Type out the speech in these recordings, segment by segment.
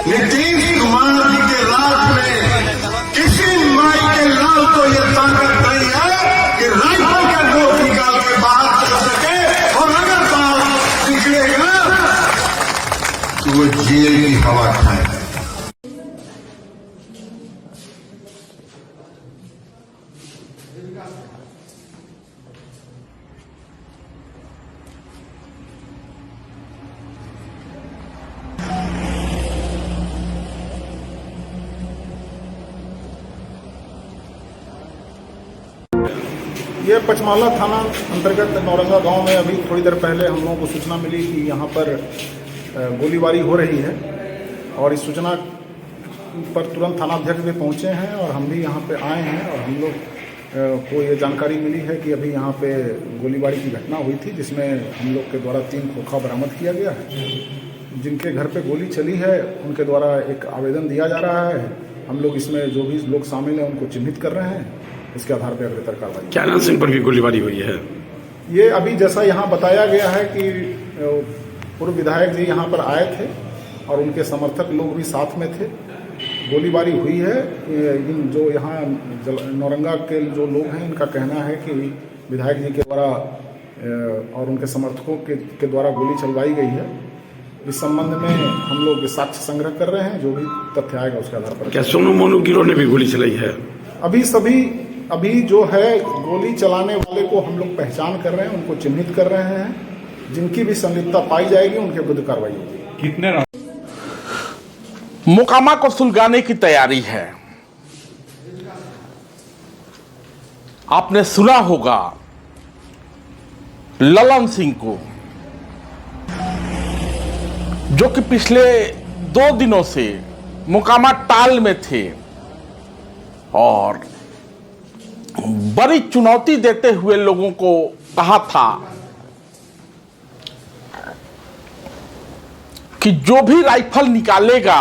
नीतीश कुमार जी के राज में किसी माई के लाल को यह ताकत नहीं है कि राइफल का नोट निकाल के बाहर चल सके, और अगर बाहर निकलेगा तो वो जेल की हवा खाए। ये पचमाला थाना अंतर्गत नौरंगा गांव में अभी थोड़ी देर पहले हम लोगों को सूचना मिली कि यहाँ पर गोलीबारी हो रही है, और इस सूचना पर तुरंत थानाध्यक्ष भी पहुँचे हैं और हम भी यहाँ पे आए हैं। और हम लोग को ये जानकारी मिली है कि अभी यहाँ पे गोलीबारी की घटना हुई थी, जिसमें हम लोग के द्वारा 3 खोखा बरामद किया गया है। जिनके घर पे गोली चली है उनके द्वारा एक आवेदन दिया जा रहा है। हम लोग इसमें जो भी लोग शामिल हैं उनको चिन्हित कर रहे हैं, इसके आधार पर अग्रतर कार्रवाई। क्या आनंद सिंह पर भी गोलीबारी हुई है? ये अभी जैसा यहाँ बताया गया है कि पूर्व विधायक जी यहाँ पर आए थे और उनके समर्थक लोग भी साथ में थे। गोलीबारी हुई है। इन जो यहाँ नौरंगा के जो लोग हैं, इनका कहना है कि विधायक जी के द्वारा और उनके समर्थकों के द्वारा गोली चलवाई गई है। इस संबंध में हम लोग साक्ष्य संग्रह कर रहे हैं। जो भी तथ्य आएगा उसके आधार पर। क्या सोनू मोनू गिरोह ने भी गोली चलाई है? अभी जो है गोली चलाने वाले को हम लोग पहचान कर रहे हैं, उनको चिन्हित कर रहे हैं। जिनकी भी संलिप्तता पाई जाएगी उनके विरुद्ध कार्रवाई होगी। कितने मोकामा को सुलगाने की तैयारी है। आपने सुना होगा ललन सिंह को, जो कि पिछले 2 दिनों से मोकामा टाल में थे और बड़ी चुनौती देते हुए लोगों को कहा था कि जो भी राइफल निकालेगा,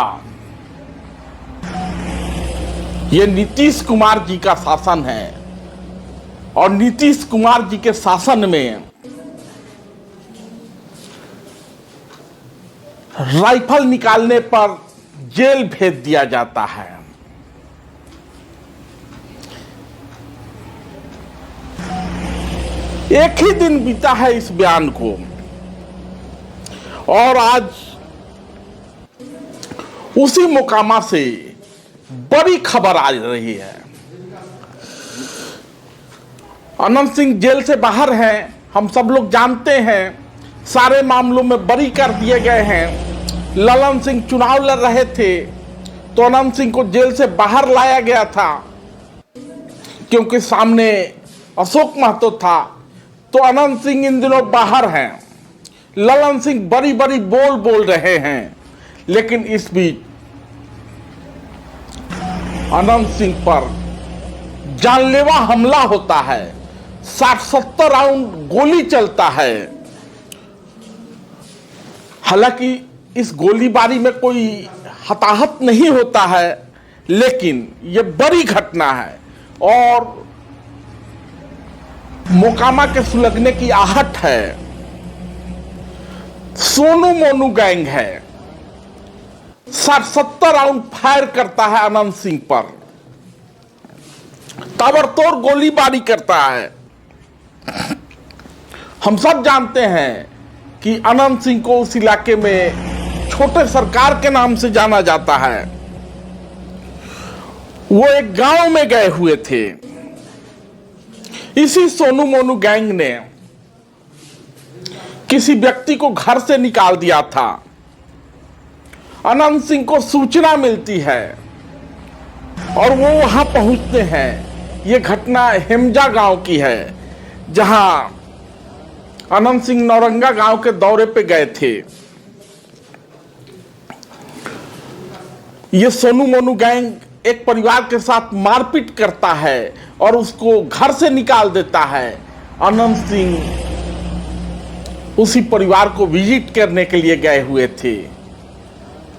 ये नीतीश कुमार जी का शासन है और नीतीश कुमार जी के शासन में राइफल निकालने पर जेल भेज दिया जाता है। एक ही दिन बीता है इस बयान को, और आज उसी मोकामा से बड़ी खबर आ रही है। आनंद सिंह जेल से बाहर हैं, हम सब लोग जानते हैं। सारे मामलों में बरी कर दिए गए हैं। ललन सिंह चुनाव लड़ रहे थे तो आनंद सिंह को जेल से बाहर लाया गया था, क्योंकि सामने अशोक महतो था। तो आनंद सिंह इन दिनों बाहर हैं। ललन सिंह बड़ी बड़ी बोल रहे हैं, लेकिन इस बीच आनंद सिंह पर जानलेवा हमला होता है। 60-70 राउंड गोली चलता है। हालांकि इस गोलीबारी में कोई हताहत नहीं होता है, लेकिन यह बड़ी घटना है और मोकामा के सुलगने की आहट है। सोनू मोनू गैंग है। 60-70 राउंड फायर करता है आनंद सिंह पर, ताबड़तोड़ गोलीबारी करता है। हम सब जानते हैं कि आनंद सिंह को उस इलाके में छोटे सरकार के नाम से जाना जाता है। वो एक गांव में गए हुए थे। इसी सोनू मोनू गैंग ने किसी व्यक्ति को घर से निकाल दिया था। आनंद सिंह को सूचना मिलती है और वो वहां पहुंचते हैं। ये घटना हेमजा गांव की है, जहां आनंद सिंह नौरंगा गांव के दौरे पे गए थे। ये सोनू मोनू गैंग एक परिवार के साथ मारपीट करता है और उसको घर से निकाल देता है। आनंद सिंह उसी परिवार को विजिट करने के लिए गए हुए थे,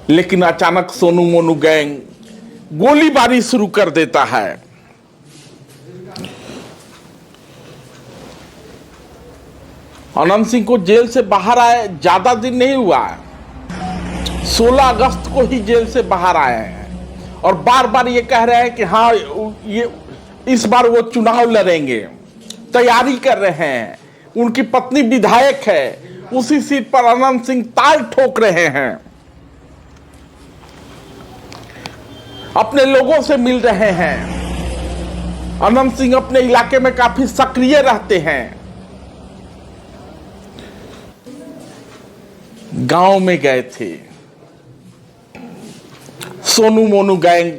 लेकिन अचानक सोनू मोनू गैंग गोलीबारी शुरू कर देता है। आनंद सिंह को जेल से बाहर आए ज्यादा दिन नहीं हुआ, 16 अगस्त को ही जेल से बाहर आए हैं और बार बार ये कह रहे हैं कि हाँ ये इस बार वो चुनाव लड़ेंगे, तैयारी कर रहे हैं। उनकी पत्नी विधायक है, उसी सीट पर अनंत सिंह ताल ठोक रहे हैं, अपने लोगों से मिल रहे हैं। अनंत सिंह अपने इलाके में काफी सक्रिय रहते हैं। गांव में गए थे, सोनू मोनू गैंग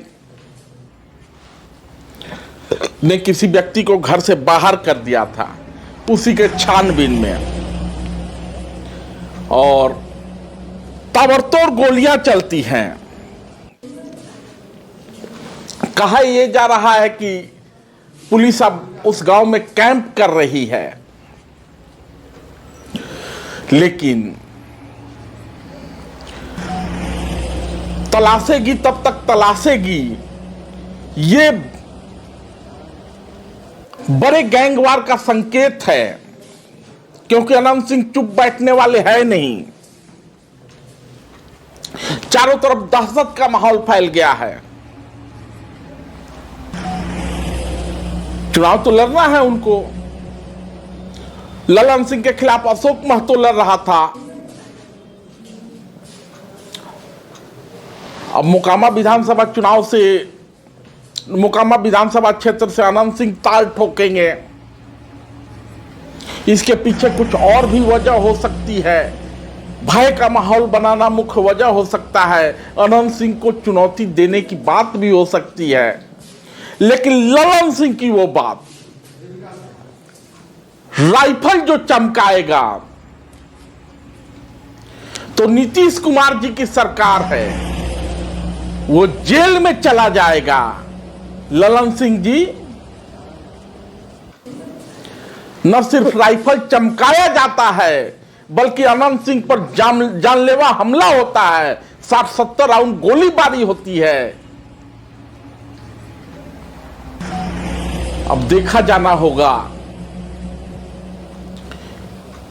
ने किसी व्यक्ति को घर से बाहर कर दिया था, उसी के छानबीन में, और ताबड़तोड़ गोलियां चलती हैं। कहा यह जा रहा है कि पुलिस अब उस गांव में कैंप कर रही है, लेकिन तलाशेगी तब तक तलाशेगी। ये बड़े गैंगवार का संकेत है, क्योंकि अनंत सिंह चुप बैठने वाले हैं नहीं। चारों तरफ दहशत का माहौल फैल गया है। चुनाव तो लड़ना है उनको। ललन सिंह के खिलाफ अशोक महतो लड़ रहा था। अब मोकामा विधानसभा चुनाव से, मोकामा विधानसभा क्षेत्र से अनंत सिंह ताल ठोकेंगे। इसके पीछे कुछ और भी वजह हो सकती है। भय का माहौल बनाना मुख्य वजह हो सकता है। अनंत सिंह को चुनौती देने की बात भी हो सकती है, लेकिन ललन सिंह की वो बात, राइफल जो चमकाएगा, तो नीतीश कुमार जी की सरकार है, वो जेल में चला जाएगा। ललन सिंह जी, न सिर्फ राइफल चमकाया जाता है, बल्कि अनंत सिंह पर जानलेवा हमला होता है। 60-70 राउंड गोलीबारी होती है। अब देखा जाना होगा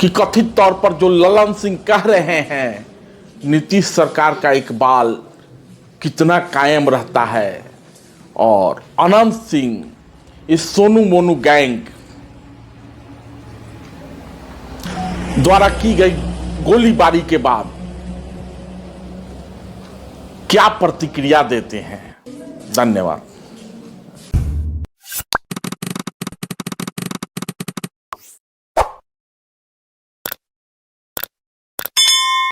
कि कथित तौर पर जो ललन सिंह कह रहे हैं, नीतीश सरकार का इकबाल कितना कायम रहता है, और अनंत सिंह, इस सोनू मोनू गैंग द्वारा की गई गोलीबारी के बाद क्या प्रतिक्रिया देते हैं। धन्यवाद।